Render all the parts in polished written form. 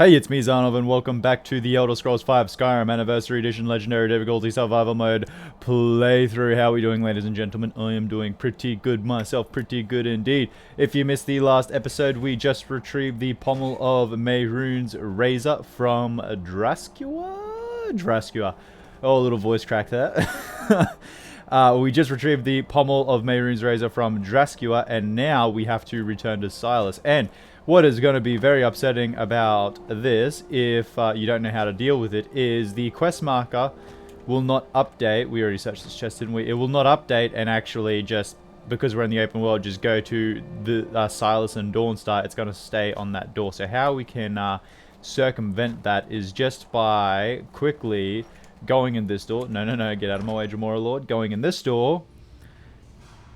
Hey, it's me, Zanov, and welcome back to the Elder Scrolls V Skyrim Anniversary Edition Legendary Difficulty Survival Mode playthrough. How are we doing, ladies and gentlemen? I am doing pretty good myself, pretty good indeed. If you missed the last episode, we just retrieved the pommel of Mehrunes Razor from Draskua? Oh, a little voice crack there. We just retrieved the pommel of Mehrunes Razor from Draskua, and now we have to return to Silas. And what is going to be very upsetting about this, if you don't know how to deal with it, is the quest marker will not update. We already searched this chest, didn't we? It will not update and actually just, because we're in the open world, just go to the Silas and Dawnstar. It's going to stay on that door. So how we can circumvent that is just by quickly going in this door. No, get out of my way, Jamora Lord. Going in this door.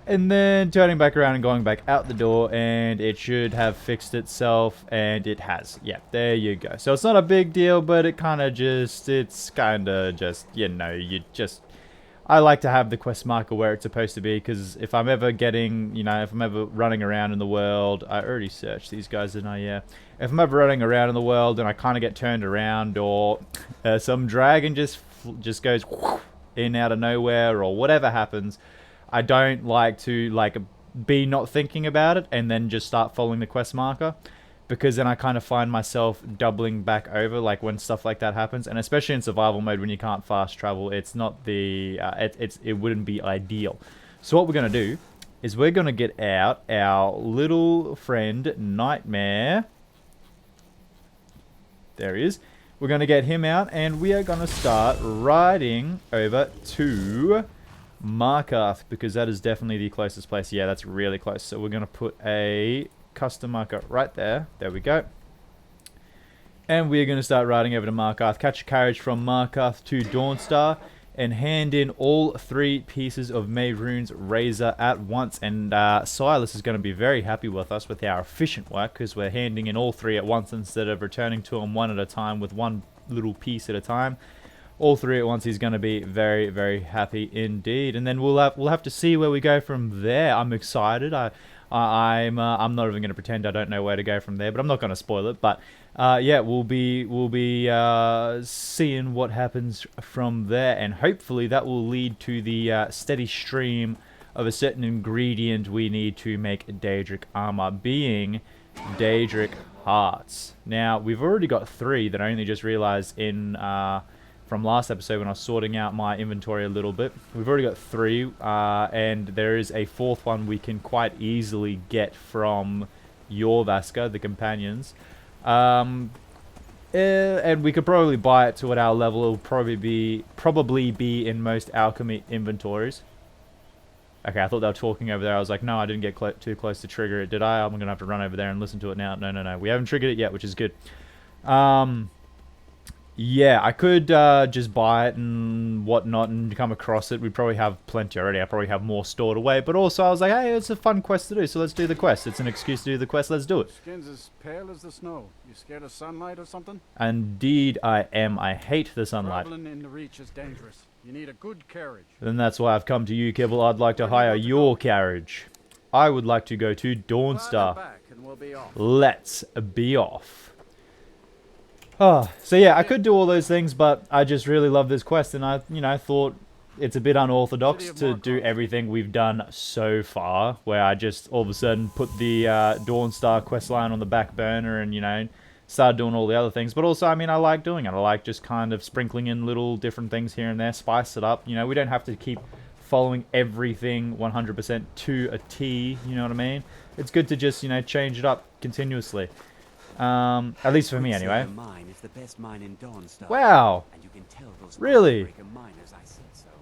And then turning back around and going back out the door, and it should have fixed itself, and it has. Yeah, there you go. So it's not a big deal, but it kind of just, it's kind of just, you know, I like to have the quest marker where it's supposed to be, because if I'm ever getting, you know, if I'm ever running around in the world, I already searched these guys, didn't I? Yeah. If I'm ever running around in the world and I kind of get turned around, or some dragon just goes in out of nowhere, or whatever happens, I don't like to be not thinking about it and then just start following the quest marker, because then I kind of find myself doubling back over like when stuff like that happens, and especially in survival mode when you can't fast travel, it's not the it wouldn't be ideal. So what we're gonna do is we're gonna get out our little friend Nightmare. There he is. We're gonna get him out, and we are gonna start riding over to Markarth, because that is definitely the closest place. Yeah, that's really close. So we're going to put a custom marker right there. There we go. And we're going to start riding over to Markarth, catch a carriage from Markarth to Dawnstar, and hand in all 3 pieces of Mehrunes Razor at once. And Silas is going to be very happy with us with our efficient work, because we're handing in all 3 at once instead of returning to him one at a time with one little piece at a time. All 3 at once. He's going to be very, very happy indeed. And then we'll have to see where we go from there. I'm excited. I'm not even going to pretend I don't know where to go from there, but I'm not going to spoil it. But yeah, we'll be seeing what happens from there, and hopefully that will lead to the steady stream of a certain ingredient we need to make Daedric armor, being Daedric hearts. Now we've already got 3 that I only just realized in from last episode when I was sorting out my inventory a little bit. We've already got 3, and there is a 4th one we can quite easily get from Jorvaska, the companions. And we could probably buy it to at our level. It'll probably be in most alchemy inventories. Okay, I thought they were talking over there. I was like, no, I didn't get too close to trigger it, did I? I'm going to have to run over there and listen to it now. No. We haven't triggered it yet, which is good. Yeah, I could just buy it and whatnot and come across it. We'd probably have plenty already. I probably have more stored away. But also, I was like, hey, it's a fun quest to do, so let's do the quest. It's an excuse to do the quest. Let's do it. Skin's as pale as the snow. You scared of sunlight or something? Indeed, I am. I hate the sunlight. Traveling in the Reach is dangerous. You need a good carriage. Then that's why I've come to you, Kibble. I'd like to hire your carriage. I would like to go to Dawnstar. Let's be off. Oh, so yeah, I could do all those things, but I just really love this quest, and I, thought it's a bit unorthodox to do everything we've done so far, where I just all of a sudden put the Dawnstar quest line on the back burner and, started doing all the other things. But also, I mean, I like doing it. I like just kind of sprinkling in little different things here and there, spice it up. We don't have to keep following everything 100% to a T, you know what I mean? It's good to just, change it up continuously. At least for me, anyway. Wow! Really?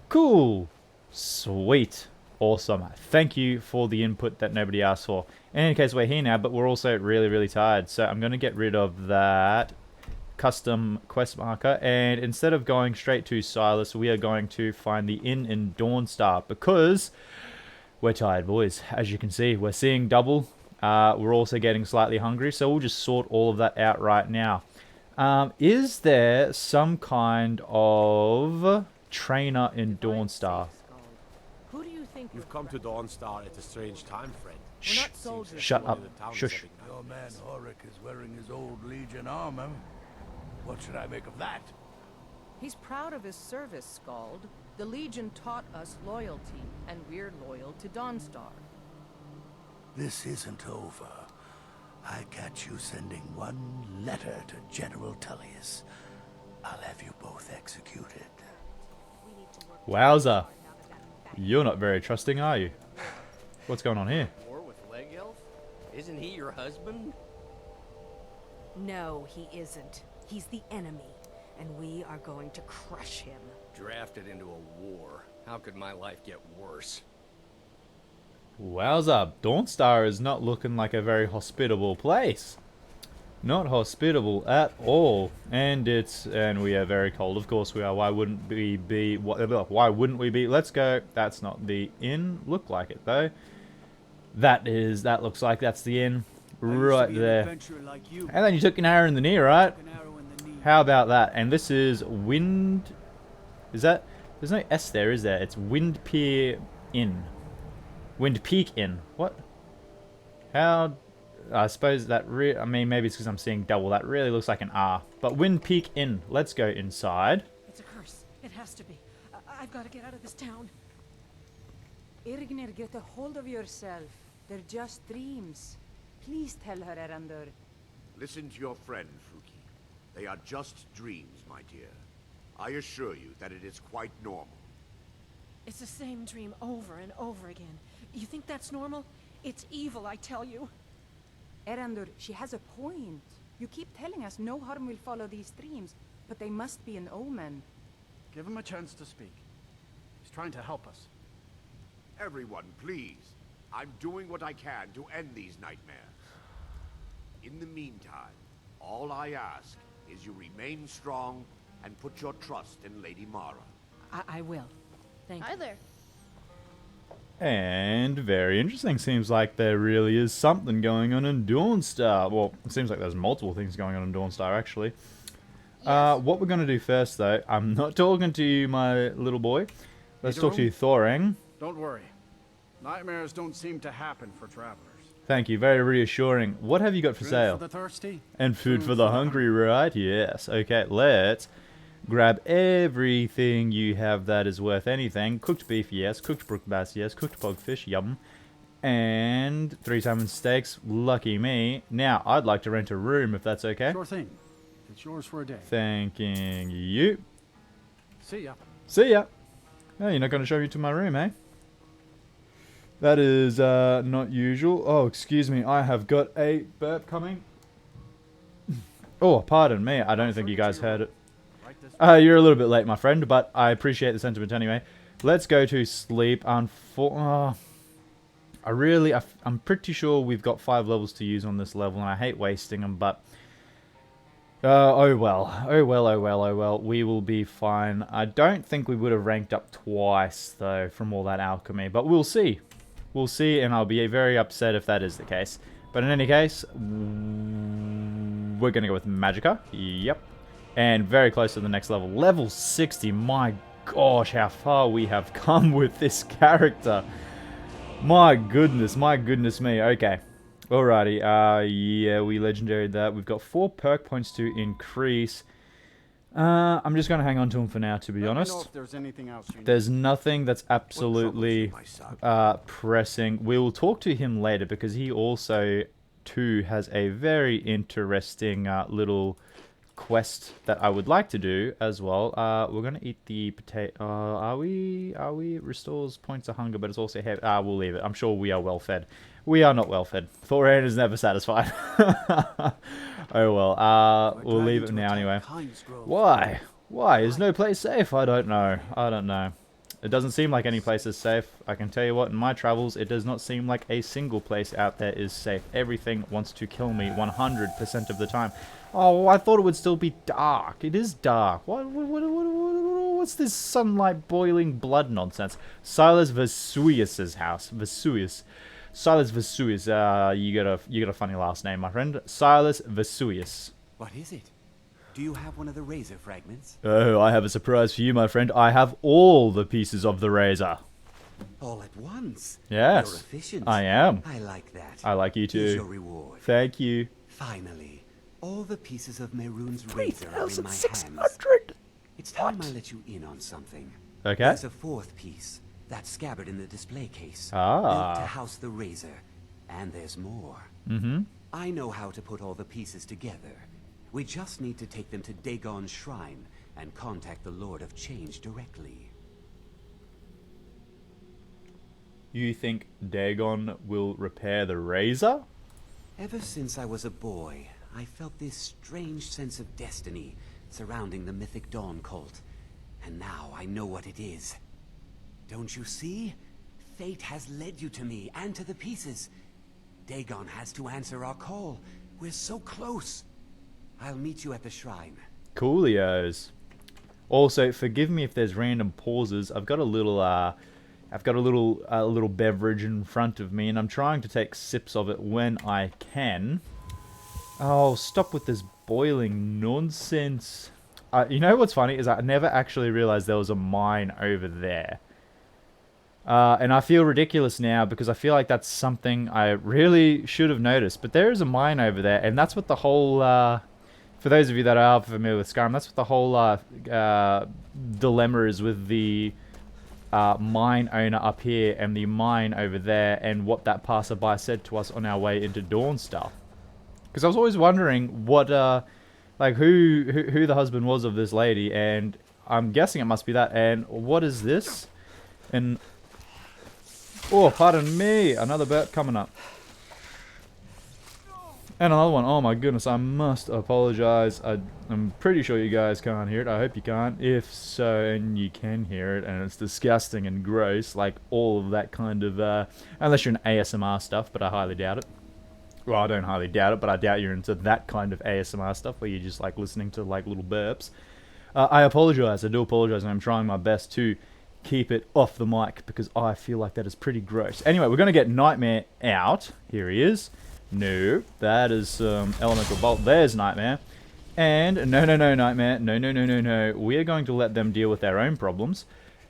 Cool! Sweet. Awesome. Thank you for the input that nobody asked for. In any case, we're here now, but we're also really, really tired. So I'm going to get rid of that custom quest marker. And instead of going straight to Silas, we are going to find the inn in Dawnstar, because we're tired, boys. As you can see, we're seeing double. We're also getting slightly hungry, so we'll just sort all of that out right now. Is there some kind of trainer in Dawnstar? Who do you think You've come to Dawnstar at a strange time, friend. We're not soldiers. Shut up. The town's Shush. having Your man Horik is wearing his old Legion armor. What should I make of that? He's proud of his service, Scald. The Legion taught us loyalty, and we're loyal to Dawnstar. This isn't over. I catch you sending one letter to General Tullius. I'll have you both executed. Wowza. You're not very trusting, are you? What's going on here? War with Leg Elf? Isn't he your husband? No, he isn't. He's the enemy, and we are going to crush him. Drafted into a war. How could my life get worse? Wowza. Dawnstar is not looking like a very hospitable place. Not hospitable at all. And we are very cold. Of course we are. Why wouldn't we be? Why wouldn't we be? Let's go. That's not the inn. Look like it though. That looks like that's the inn. Right there. And then you took an arrow in the knee, right? How about that? And this is Wind... Is that... There's no S there, is there? It's Wind Pier Inn. Wind Peak Inn. What? How... I suppose that... I mean, maybe it's because I'm seeing double. That really looks like an R. But Wind Peak Inn. Let's go inside. It's a curse. It has to be. I've got to get out of this town. Irgnir, get a hold of yourself. They're just dreams. Please tell her, Erandur. Listen to your friend, Fuki. They are just dreams, my dear. I assure you that it is quite normal. It's the same dream over and over again. You think that's normal? It's evil, I tell you. Erandur, she has a point. You keep telling us no harm will follow these dreams, but they must be an omen. Give him a chance to speak. He's trying to help us. Everyone, please. I'm doing what I can to end these nightmares. In the meantime, all I ask is you remain strong and put your trust in Lady Mara. I will. Thank you. Hi there. And very interesting. Seems like there really is something going on in Dawnstar. Well, it seems like there's multiple things going on in Dawnstar, actually. Yes. What we're going to do first, though, I'm not talking to you, my little boy. Let's talk to you, Thorang. Don't worry. Nightmares don't seem to happen for travelers. Thank you. Very reassuring. What have you got for Drink sale? for the thirsty. And food for the hungry, right? Yes. Okay, let's grab everything you have that is worth anything. Cooked beef, yes. Cooked brook bass, yes. Cooked pogfish, yum. And 3 salmon steaks, lucky me. Now, I'd like to rent a room if that's okay. Sure thing. It's yours for a day. Thanking you. See ya. See ya. Oh, you're not going to show me to my room, eh? That is not usual. Oh, excuse me. I have got a burp coming. Oh, pardon me. I don't think you guys heard it. Right this You're a little bit late, my friend, but I appreciate the sentiment anyway. Let's go to sleep. I'm pretty sure we've got 5 levels to use on this level, and I hate wasting them, but... oh well. Oh well, oh well, oh well. We will be fine. I don't think we would have ranked up twice, though, from all that alchemy, but we'll see. We'll see, and I'll be very upset if that is the case. But in any case, we're going to go with Magicka. Yep. And very close to the next level. Level 60. My gosh, how far we have come with this character. My goodness me. Okay. Alrighty. Yeah, we legendaried that. We've got 4 perk points to increase. I'm just going to hang on to him for now, to be Let me know honest. if there's anything else you need. There's nothing that's absolutely What troubles you, my son? pressing. We will talk to him later because he also, too, has a very interesting little quest that I would like to do as well. We're going to eat the potato. Are we? Restores points of hunger, but it's also heavy. We'll leave it. I'm sure we are well fed. We are not well fed. Thoran is never satisfied. Oh well. We'll leave it now anyway. Why? Why? Is no place safe? I don't know. I don't know. It doesn't seem like any place is safe. I can tell you what, in my travels, it does not seem like a single place out there is safe. Everything wants to kill me 100% of the time. Oh, I thought it would still be dark. It is dark. What's this sunlight boiling blood nonsense? Silas Vesuvius's house. Vesuvius. Silas Vesuvius. You got a funny last name, my friend. Silas Vesuvius. What is it? Do you have one of the razor fragments? Oh, I have a surprise for you, my friend. I have all the pieces of the razor. All at once. Yes, You're efficient. I am. I like that. I like you Here's your too. reward. Thank you. Finally, all the pieces of Mehrunes Razor are in my hands. 3,600. It's time I let you in on something. Okay. There's a fourth piece, that scabbard in the display case. Ah. Built to house the razor. And there's more. Mm-hmm. I know how to put all the pieces together. We just need to take them to Dagon's shrine and contact the Lord of Change directly. You think Dagon will repair the razor? Ever since I was a boy, I felt this strange sense of destiny surrounding the mythic Dawn cult. And now I know what it is. Don't you see? Fate has led you to me and to the pieces. Dagon has to answer our call. We're so close. I'll meet you at the shrine. Coolios. Also, forgive me if there's random pauses. I've got a little little beverage in front of me, and I'm trying to take sips of it when I can. Oh, stop with this boiling nonsense. You know what's funny is I never actually realized there was a mine over there. And I feel ridiculous now because I feel like that's something I really should have noticed. But there is a mine over there, and that's what the whole... for those of you that are familiar with Skyrim, that's what the whole dilemma is with the mine owner up here and the mine over there, and what that passerby said to us on our way into Dawnstar. Because I was always wondering what, like who the husband was of this lady, and I'm guessing it must be that. And what is this? And oh, pardon me, another burp coming up. And another one. Oh my goodness, I must apologize. I'm pretty sure you guys can't hear it. I hope you can't. If so, and you can hear it, and it's disgusting and gross, like all of that kind of, unless you're in ASMR stuff, but I highly doubt it. Well, I don't highly doubt it, but I doubt you're into that kind of ASMR stuff where you're just like listening to like little burps. I apologize. I do apologize, and I'm trying my best to keep it off the mic because I feel like that is pretty gross. Anyway, we're going to get Nightmare out. Here he is. No, that is Elemental Bolt. There's Nightmare. And no, Nightmare. No. We are going to let them deal with their own problems.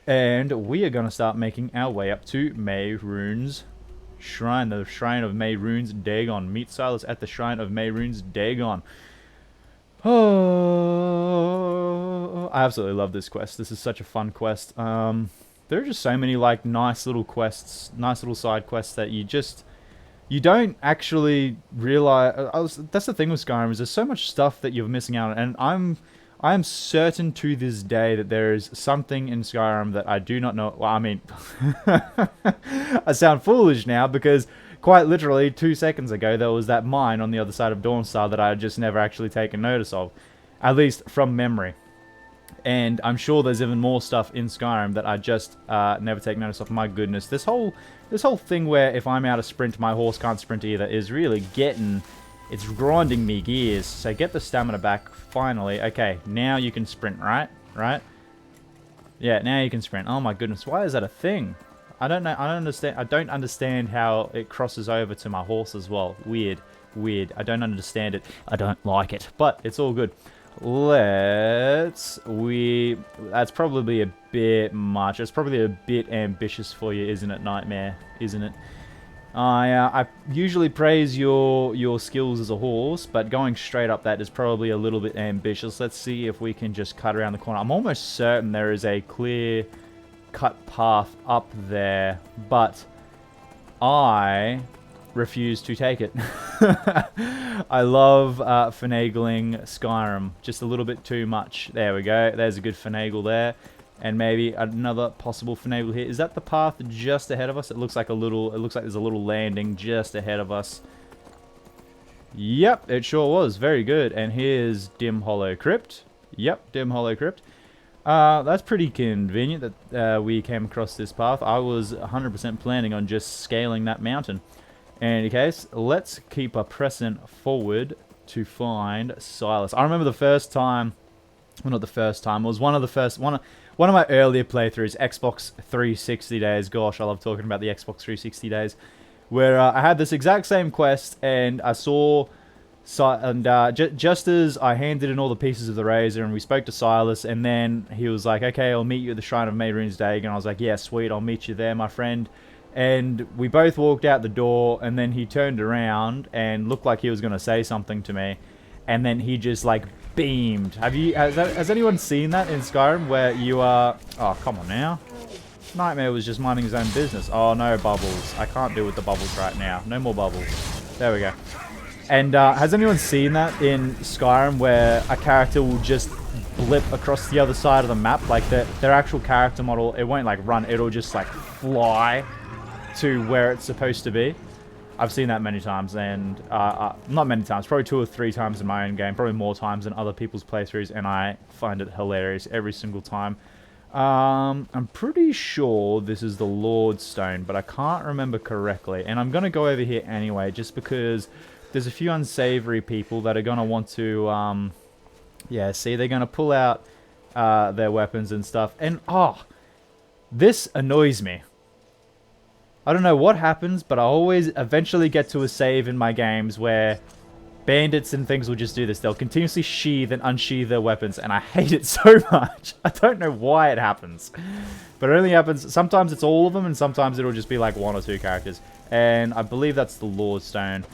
And we are going to start making our way up to Mehrunes Shrine. The Shrine of Mehrunes Dagon. Meet Silas at the Shrine of Mehrunes Dagon. Oh, I absolutely love this quest. This is such a fun quest. There are just so many like nice little quests, nice little side quests that you don't actually realize. That's the thing with Skyrim, is there's so much stuff that you're missing out on, and I am certain to this day that there is something in Skyrim that I do not know. Well, I mean, I sound foolish now because quite literally 2 seconds ago there was that mine on the other side of Dawnstar that I had just never actually taken notice of, at least from memory. And I'm sure there's even more stuff in Skyrim that I just never take notice of. My goodness, this whole thing where if I'm out of sprint, my horse can't sprint either is really it's grinding me gears. So get the stamina back finally. Okay, now you can sprint, right? Right? Yeah, now you can sprint. Oh my goodness, why is that a thing? I don't know. I don't understand how it crosses over to my horse as well. Weird. I don't understand it. I don't like it, but it's all good. That's probably a bit much. It's probably a bit ambitious for you, isn't it, Nightmare? Isn't it? I usually praise your skills as a horse, but going straight up that is probably a little bit ambitious. Let's see if we can just cut around the corner. I'm almost certain there is a clear cut path up there, but I refuse to take it. I love finagling Skyrim just a little bit too much. There we go. There's a good finagle there, and maybe another possible finagle here. Is that the path just ahead of us? It looks like there's a little landing just ahead of us. Yep, it sure was. Very good. And here's Dim Hollow Crypt. Yep, Dim Hollow Crypt. That's pretty convenient that we came across this path. I was 100% planning on just scaling that mountain. In any case, let's keep pressing forward to find Silas. I remember the first time, well, not the first time, it was one of my earlier playthroughs, Xbox 360 days. Gosh, I love talking about the Xbox 360 days, where I had this exact same quest, and I saw just as I handed in all the pieces of the razor and we spoke to Silas, and then he was like, okay, I'll meet you at the Shrine of Mehrunes Razor. And I was like, yeah, sweet, I'll meet you there, my friend. And we both walked out the door, and then he turned around and looked like he was going to say something to me. And then he just like beamed. Has anyone seen that in Skyrim where you are... Oh, come on now. Nightmare was just minding his own business. Oh, no bubbles. I can't deal with the bubbles right now. No more bubbles. There we go. And has anyone seen that in Skyrim where a character will just blip across the other side of the map? Like their actual character model, it won't like run, it'll just like fly to where it's supposed to be. I've seen that many times, and not many times, probably 2 or 3 times in my own game, probably more times than other people's playthroughs, and I find it hilarious every single time. I'm pretty sure this is the Lord Stone, but I can't remember correctly, and I'm going to go over here anyway, just because there's a few unsavory people that are going to want to, yeah, see, they're going to pull out their weapons and stuff, and, this annoys me. I don't know what happens, but I always eventually get to a save in my games where bandits and things will just do this. They'll continuously sheathe and unsheathe their weapons, and I hate it so much. I don't know why it happens. But it only happens, sometimes it's all of them, and sometimes it'll just be like 1 or 2 characters. And I believe that's the Lord Stone.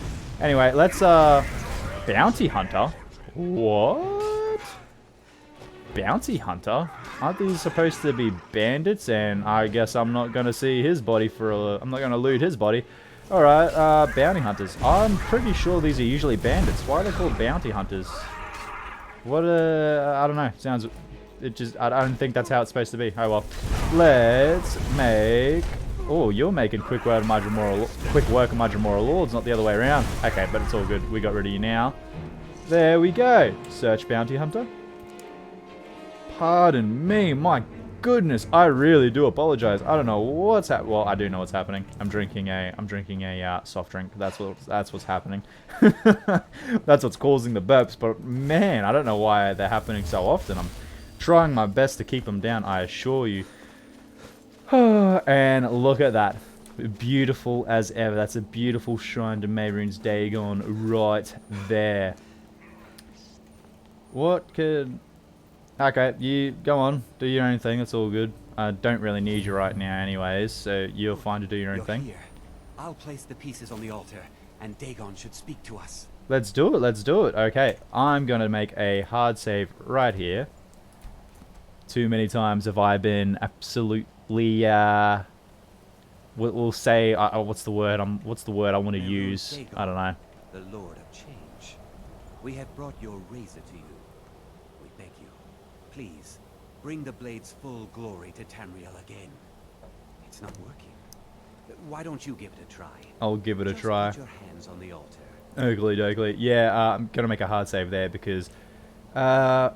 Anyway, let's, Bounty Hunter? What? Bounty Hunter? Aren't these supposed to be bandits? And I guess I'm not going to see his body for I'm not going to loot hhis body. Alright, bounty hunters. I'm pretty sure these are usually bandits. Why are they called bounty hunters? What, I don't know. Sounds, it just, I don't think that's how it's supposed to be. Oh well. Let's make... Oh, you're making quick work of my Dremora Lords, not the other way around. Okay, but it's all good. We got rid of you now. There we go. Search bounty hunter. Pardon me, my goodness, I really do apologize. I don't know what's happening. Well, I do know what's happening. I'm drinking a soft drink. That's what's happening. That's what's causing the burps. But man, I don't know why they're happening so often. I'm trying my best to keep them down, I assure you. And look at that. Beautiful as ever. That's a beautiful shrine to Mehrunes Dagon right there. What could... Okay, you go on, do your own thing, it's all good. I don't really need you right now anyways, so you're fine to do your own thing. Here. I'll place the pieces on the altar, and Dagon should speak to us. Let's do it, let's do it. Okay, I'm going to make a hard save right here. Too many times have I been absolutely, we'll say, what's the word I want to use? Dagon, I don't know. The Lord of Change. We have brought your razor to you. We beg you. Please, bring the blade's full glory to Tamriel again. It's not working. Why don't you give it a try? I'll give it a try. Put your hands on the altar. Oakley dokley. Yeah, I'm gonna make a hard save there because, well,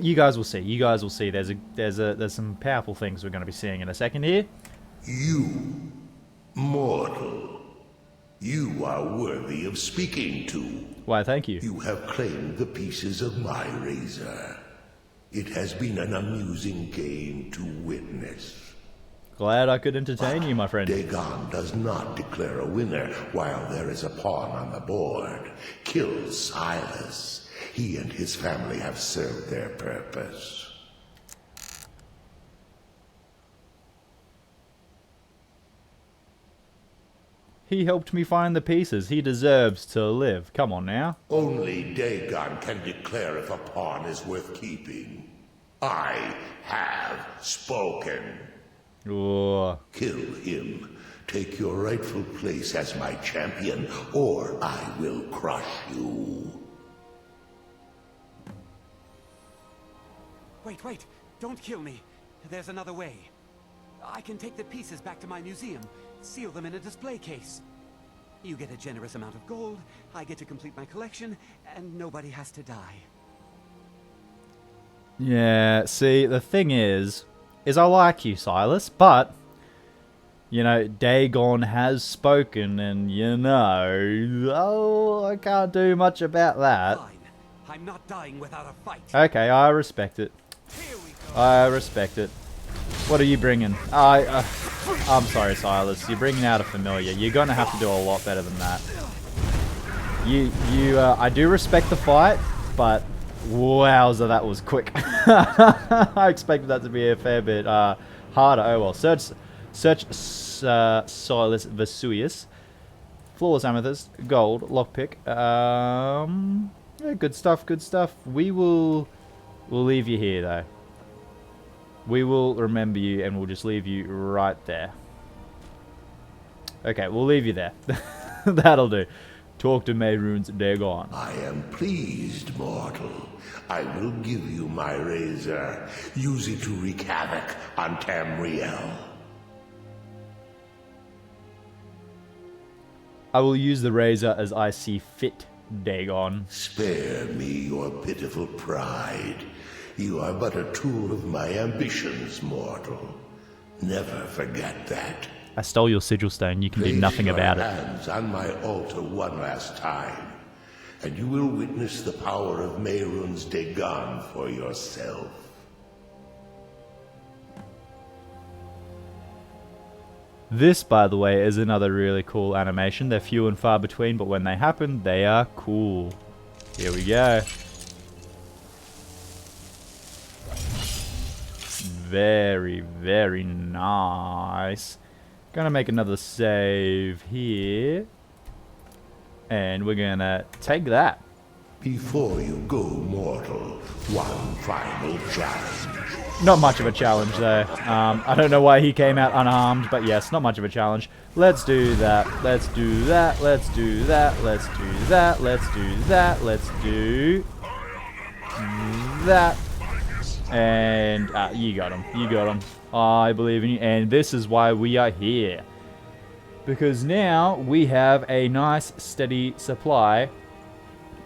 you guys will see. You guys will see. There's some powerful things we're gonna be seeing in a second here. You, mortal, you are worthy of speaking to. Why, thank you. You have claimed the pieces of my razor. It has been an amusing game to witness. Glad I could entertain you, my friend. Dagon does not declare a winner while there is a pawn on the board. Kill Silas. He and his family have served their purpose. He helped me find the pieces. He deserves to live. Come on now. Only Dagon can declare if a pawn is worth keeping. I have spoken. Ooh. Kill him. Take your rightful place as my champion, or I will crush you. Wait, don't kill me. There's another way. I can take the pieces back to my museum, seal them in a display case. You get a generous amount of gold, I get to complete my collection, and nobody has to die. Yeah, see, the thing is I like you, Silas, but, you know, Dagon has spoken, and, you know, I can't do much about that. Fine. I'm not dying without a fight. Okay, I respect it. Here we go. I respect it. What are you bringing? I'm sorry, Silas. You're bringing out a familiar. You're going to have to do a lot better than that. I do respect the fight, but wowza, that was quick. I expected that to be a fair bit harder. Oh well. Search Silas Vesuvius. Flawless amethyst, gold, lockpick. Yeah, good stuff, good stuff. We'll leave you here though. We will remember you and we'll just leave you right there. Okay, we'll leave you there. That'll do. Talk to Mehrunes, they're gone. I am pleased, mortal. I will give you my razor. Use it to wreak havoc on Tamriel. I will use the razor as I see fit, Dagon. Spare me your pitiful pride. You are but a tool of my ambitions, mortal. Never forget that. I stole your sigil stone. You can do nothing about it. Place your hands on my altar one last time, and you will witness the power of Mehrunes Dagon for yourself. This, by the way, is another really cool animation. They're few and far between, but when they happen, they are cool. Here we go. Very, very nice. Gonna make another save here. And we're gonna take that. Before you go, mortal, one final challenge. Not much of a challenge though. I don't know why he came out unarmed, but yes, not much of a challenge. Let's do that. Let's do that. Let's do that. Let's do that. Let's do that. Let's do that. And you got him. You got him. I believe in you. And this is why we are here. Because now we have a nice steady supply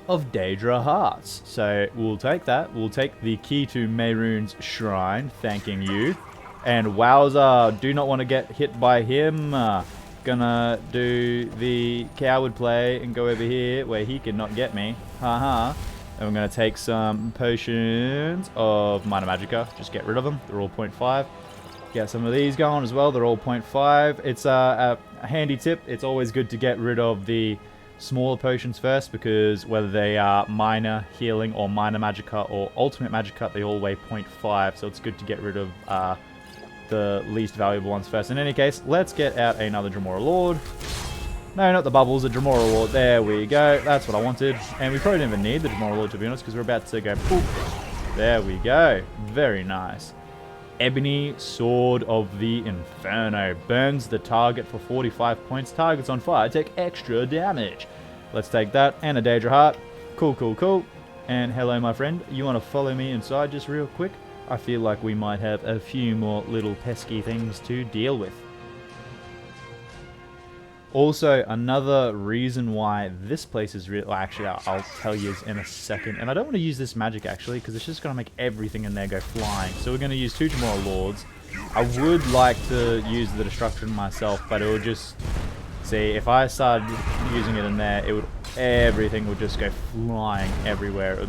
of Daedra hearts. So we'll take that. We'll take the key to Mehrunes' shrine, thanking you. And wowza, do not want to get hit by him. Gonna do the coward play and go over here where he cannot get me. Haha. And we're gonna take some potions of minor magicka. Just get rid of them. They're all 0.5. Get some of these going as well. They're all 0.5. It's a handy tip. It's always good to get rid of the smaller potions first, because whether they are minor healing or minor magicka or ultimate magicka, they all weigh 0.5, so it's good to get rid of the least valuable ones first. In any case, let's get out another Dremora Lord. No, not the bubbles, the Dremora Lord. There we go. That's what I wanted. And we probably didn't even need the Dremora Lord, to be honest, because we're about to go poof. There we go. Very nice. Ebony Sword of the Inferno. Burns the target for 45 points. Targets on fire take extra damage. Let's take that. And a Daedra Heart. Cool, cool, cool. And hello, my friend. You want to follow me inside just real quick? I feel like we might have a few more little pesky things to deal with. Also, another reason why this place is real. Actually, I'll tell you in a second. And I don't want to use this magic, actually, because it's just going to make everything in there go flying. So we're going to use 2 Dremora Lords. I would like to use the Destruction myself, but it would just... See, if I started using it in there, everything would just go flying everywhere. It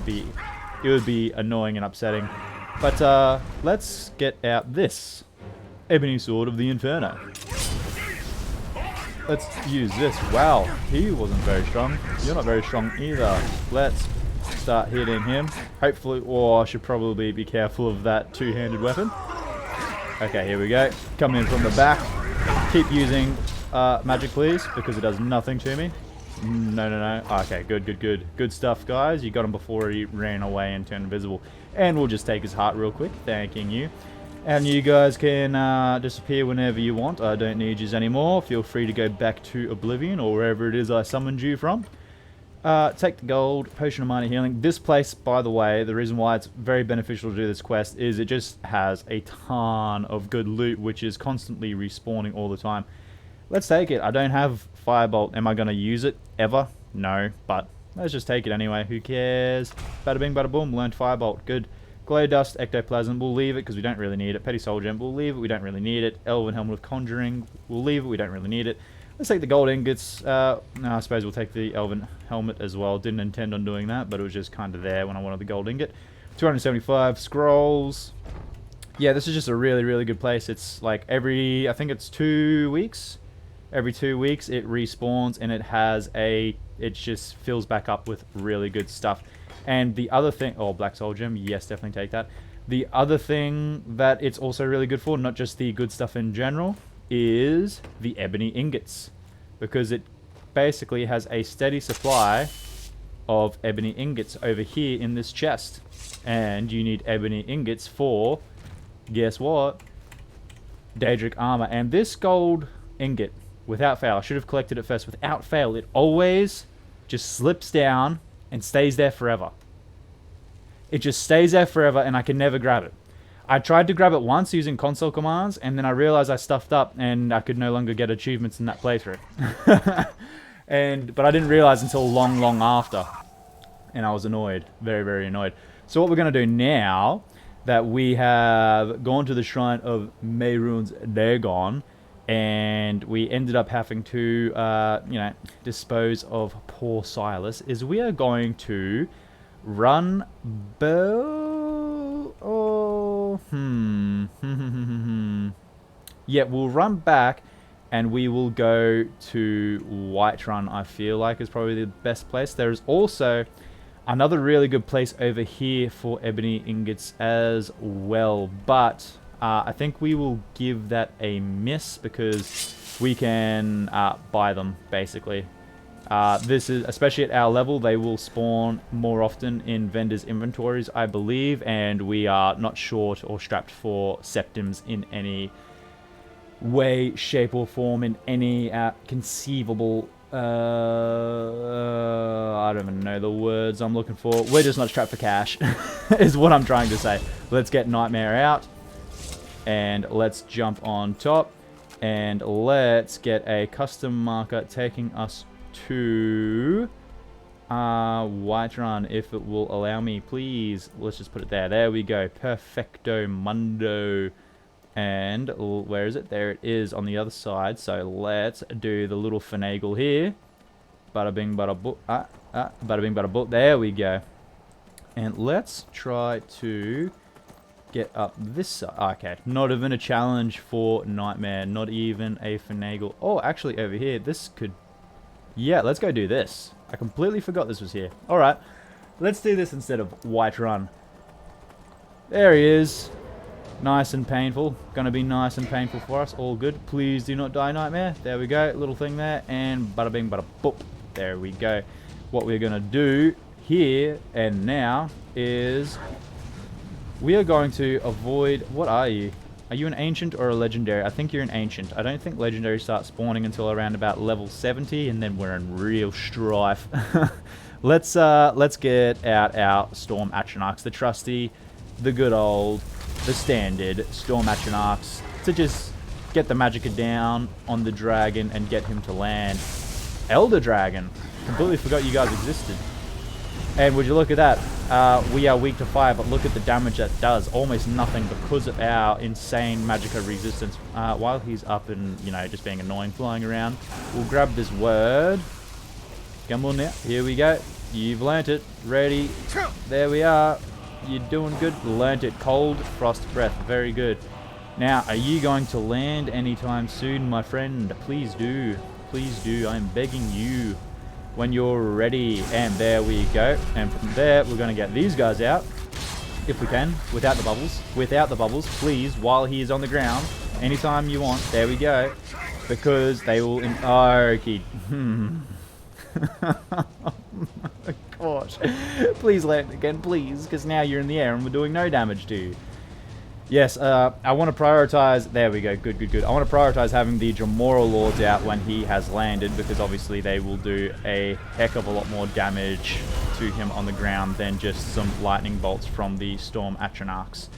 would be annoying and upsetting. But let's get out this Ebony Sword of the Inferno. Let's use this. Wow, he wasn't very strong. You're not very strong either. Let's start hitting him. Hopefully, or I should probably be careful of that two-handed weapon. Okay, here we go. Coming in from the back. Keep using magic, please, because it does nothing to me. No, no, no. Okay, good, good, good. Good stuff, guys. You got him before he ran away and turned invisible. And we'll just take his heart real quick, thanking you. And you guys can disappear whenever you want. I don't need yous anymore. Feel free to go back to Oblivion or wherever it is I summoned you from. Take the gold, potion of minor healing. This place, by the way, the reason why it's very beneficial to do this quest is it just has a ton of good loot, which is constantly respawning all the time. Let's take it. I don't have Firebolt. Am I going to use it ever? No, but let's just take it anyway. Who cares? Bada bing, bada boom. Learned Firebolt. Good. Glow Dust, Ectoplasm, we'll leave it because we don't really need it. Petty Soul Gem, we'll leave it, we don't really need it. Elven Helmet of Conjuring, we'll leave it, we don't really need it. Let's take the gold ingots. No, I suppose we'll take the Elven Helmet as well. Didn't intend on doing that, but it was just kind of there when I wanted the gold ingot. 275 scrolls. Yeah, this is just a really, really good place. It's like every, I think it's 2 weeks. Every 2 weeks it respawns, and it just fills back up with really good stuff. And the other thing, oh, Black Soul Gem, yes, definitely take that. The other thing that it's also really good for, not just the good stuff in general, is the ebony ingots, because it basically has a steady supply of ebony ingots over here in this chest, and you need ebony ingots for, guess what, Daedric armor. And this gold ingot, without fail, I should have collected it first, without fail, it always just slips down and stays there forever. It just stays there forever, and I can never grab it. I tried to grab it once using console commands, and then I realized I stuffed up and I could no longer get achievements in that playthrough. But I didn't realize until long, long after, and I was annoyed, very, very annoyed. So what we're going to do now that we have gone to the shrine of Mehrunes Razor, and we ended up having to, dispose of poor Silas, is we are going to run yeah, we'll run back, and we will go to Whiterun. I feel like is probably the best place. There is also another really good place over here for ebony ingots as well, but I think we will give that a miss because we can buy them basically. This is, especially at our level, they will spawn more often in vendors' inventories, I believe, and we are not short or strapped for septims in any way, shape, or form, in any conceivable, I don't even know the words I'm looking for. We're just not strapped for cash, is what I'm trying to say. Let's get Nightmare out, and let's jump on top, and let's get a custom marker taking us to Whiterun, if it will allow me, please. Let's just put it there. There we go. Perfecto mundo. And where is it? There it is on the other side. So let's do the little finagle here. Bada bing, bada boop. Bada bing, bada boop. There we go. And let's try to get up this side. Okay, not even a challenge for Nightmare. Not even a finagle. Oh, actually over here, this could... Yeah, let's go do this. I completely forgot this was here. Alright, let's do this instead of Whiterun. There he is. Nice and painful. Gonna be nice and painful for us. All good. Please do not die, Nightmare. There we go. Little thing there. And bada bing, bada boop. There we go. What we're gonna do here and now is... we are going to avoid... What are you? Are you an ancient or a legendary? I think you're an ancient. I don't think legendaries start spawning until around about level 70, and then we're in real strife. Let's get out our Storm Atronachs, the trusty, the good old, the standard Storm Atronachs, to just get the magicka down on the dragon and get him to land. Elder Dragon. Completely forgot you guys existed. And would you look at that? We are weak to fire, but look at the damage that does. Almost nothing because of our insane magicka resistance. While he's up and, just being annoying flying around, we'll grab this word. Come on now. Here we go. You've learnt it. Ready. There we are. You're doing good. Learnt it. Cold Frost Breath. Very good. Now, are you going to land anytime soon, my friend? Please do. Please do. I'm begging you. When you're ready. And there we go. And from there, we're going to get these guys out. If we can. Without the bubbles. Without the bubbles. Please. While he is on the ground. Anytime you want. There we go. Because they will... okay. Oh my gosh. Please land again. Please. Because now you're in the air and we're doing no damage to you. Yes, I want to prioritize... There we go. Good, good, good. I want to prioritize having the Jamoral Lords out when he has landed, because obviously they will do a heck of a lot more damage to him on the ground than just some lightning bolts from the Storm Atronachs.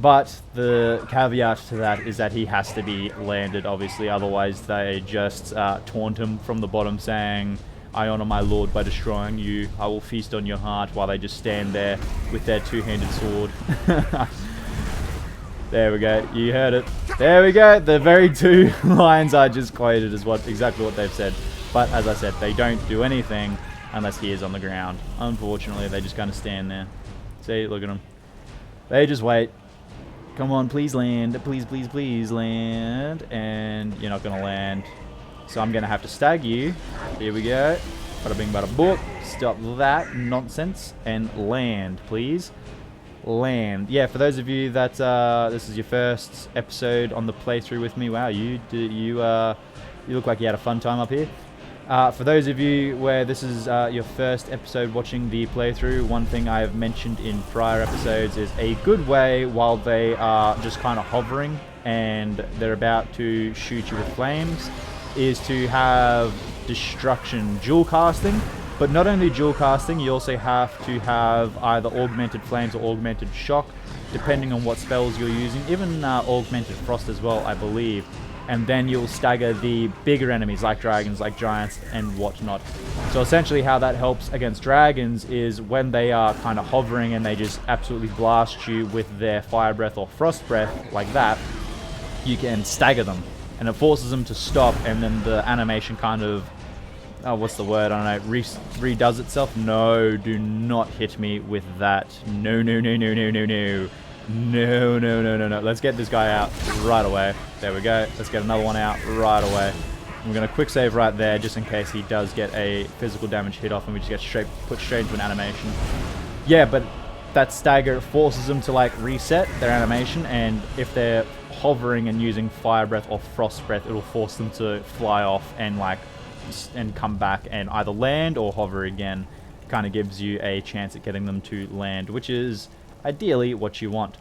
But the caveat to that is that he has to be landed, obviously. Otherwise, they just taunt him from the bottom saying, "I honor my lord by destroying you. I will feast on your heart," while they just stand there with their two-handed sword. There we go. You heard it. There we go. The very two lines I just quoted is exactly what they've said. But as I said, they don't do anything unless he is on the ground. Unfortunately, they just kind of stand there. See, look at them. They just wait. Come on, please land. Please, please, please land. And you're not going to land. So I'm going to have to stag you. Here we go. Bada bing, bada book. Stop that nonsense. And land, please. Land. Yeah, for those of you that this is your first episode on the playthrough with me, wow, you look like you had a fun time up here. For those of you where this is your first episode watching the playthrough, one thing I have mentioned in prior episodes is a good way while they are just kind of hovering and they're about to shoot you with flames is to have destruction dual casting. But not only dual casting, you also have to have either augmented flames or augmented shock, depending on what spells you're using, even augmented frost as well, I believe. And then you'll stagger the bigger enemies like dragons, like giants and whatnot. So essentially how that helps against dragons is when they are kind of hovering and they just absolutely blast you with their fire breath or frost breath like that, you can stagger them. And it forces them to stop, and then the animation kind of, oh, what's the word? I don't know, redoes itself. No, do not hit me with that. No, no, no, no, no, no, no. No, no, no, no, no. Let's get this guy out right away. There we go. Let's get another one out right away. We're going to quick save right there just in case he does get a physical damage hit off and we just get put straight into an animation. Yeah, but that stagger forces them to like reset their animation, and if they're hovering and using fire breath or frost breath, it'll force them to fly off and come back and either land or hover again. Kind of gives you a chance at getting them to land, which is ideally what you want.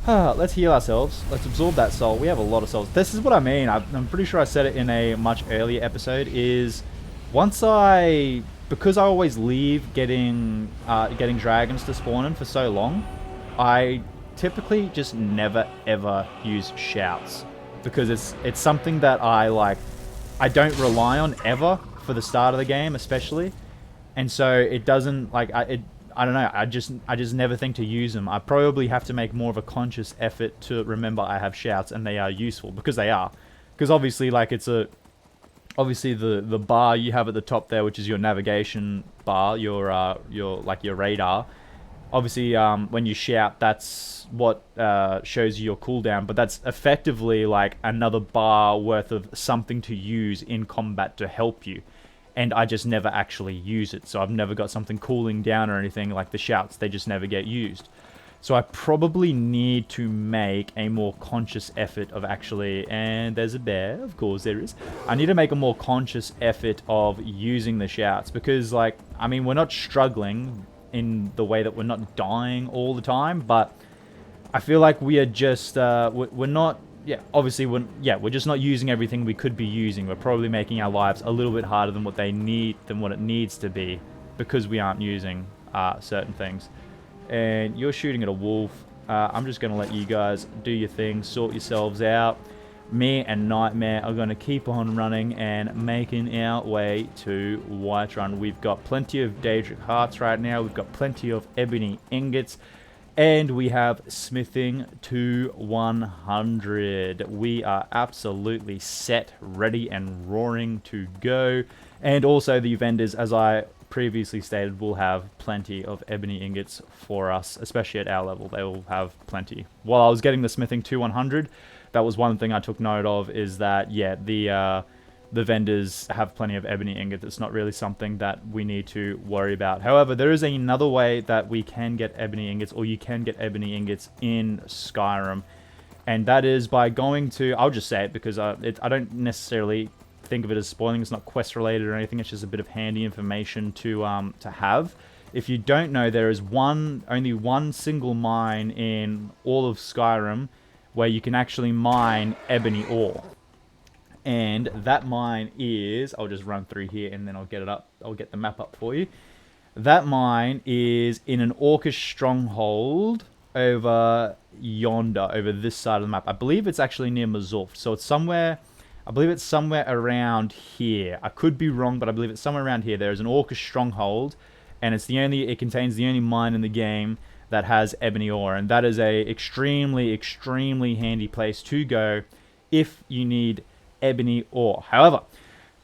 Let's heal ourselves. Let's absorb that soul. We have a lot of souls. This is what I mean. I'm pretty sure I said it in a much earlier episode, is because I always leave getting dragons to spawn in for so long, I typically just never ever use shouts, because it's something that I don't rely on ever for the start of the game especially, and so it doesn't I don't know, I just never think to use them. I probably have to make more of a conscious effort to remember I have shouts, and they are useful because they are. Because obviously, like, obviously the bar you have at the top there, which is your navigation bar, your radar. Obviously, when you shout, that's what shows you your cooldown, but that's effectively like another bar worth of something to use in combat to help you. And I just never actually use it, so I've never got something cooling down or anything like the shouts. They just never get used. So I probably need to make a more conscious effort of actually, and there's a bear, of course there is. I need to make a more conscious effort of using the shouts, because, like, I mean, we're not struggling in the way that we're not dying all the time, but I feel like we are just, we're not, yeah, obviously, we're just not using everything we could be using. We're probably making our lives a little bit harder than what it needs to be, because we aren't using certain things. And you're shooting at a wolf. I'm just going to let you guys do your thing, sort yourselves out. Me and Nightmare are going to keep on running and making our way to Whiterun. We've got plenty of Daedric hearts right now. We've got plenty of ebony ingots. And we have smithing to 100. We are absolutely set, ready, and roaring to go. And also the vendors, as I previously stated, will have plenty of ebony ingots for us, especially at our level. They will have plenty. While I was getting the smithing to 100, that was one thing I took note of, is that, yeah, the vendors have plenty of ebony ingots. It's not really something that we need to worry about. However, there is another way that we can get ebony ingots, or you can get ebony ingots in Skyrim, and that is by going to, I'll just say it because I don't necessarily think of it as spoiling. It's not quest related or anything. It's just a bit of handy information to have. If you don't know, there is only one single mine in all of Skyrim where you can actually mine ebony ore. And that mine is, I'll just run through here and then I'll get it up. I'll get the map up for you. That mine is in an orcish stronghold over yonder, over this side of the map. I believe it's actually near Mazulf. So it's somewhere, I believe it's somewhere around here. I could be wrong, but I believe it's somewhere around here. There's an orcish stronghold, and it contains the only mine in the game that has ebony ore. And that is a extremely, extremely handy place to go if you need ebony ore. However,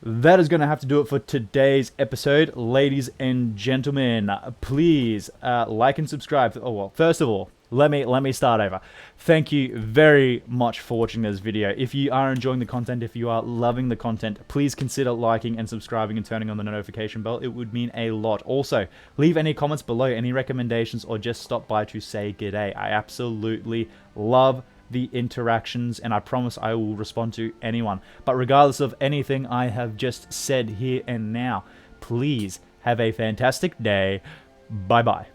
that is going to have to do it for today's episode. Ladies and gentlemen, please like and subscribe. Oh, well, first of all, let me start over. Thank you very much for watching this video. If you are enjoying the content, if you are loving the content, please consider liking and subscribing and turning on the notification bell. It would mean a lot. Also, leave any comments below, any recommendations, or just stop by to say g'day. I absolutely love the interactions, and I promise I will respond to anyone. But regardless of anything I have just said here and now, please have a fantastic day. Bye bye.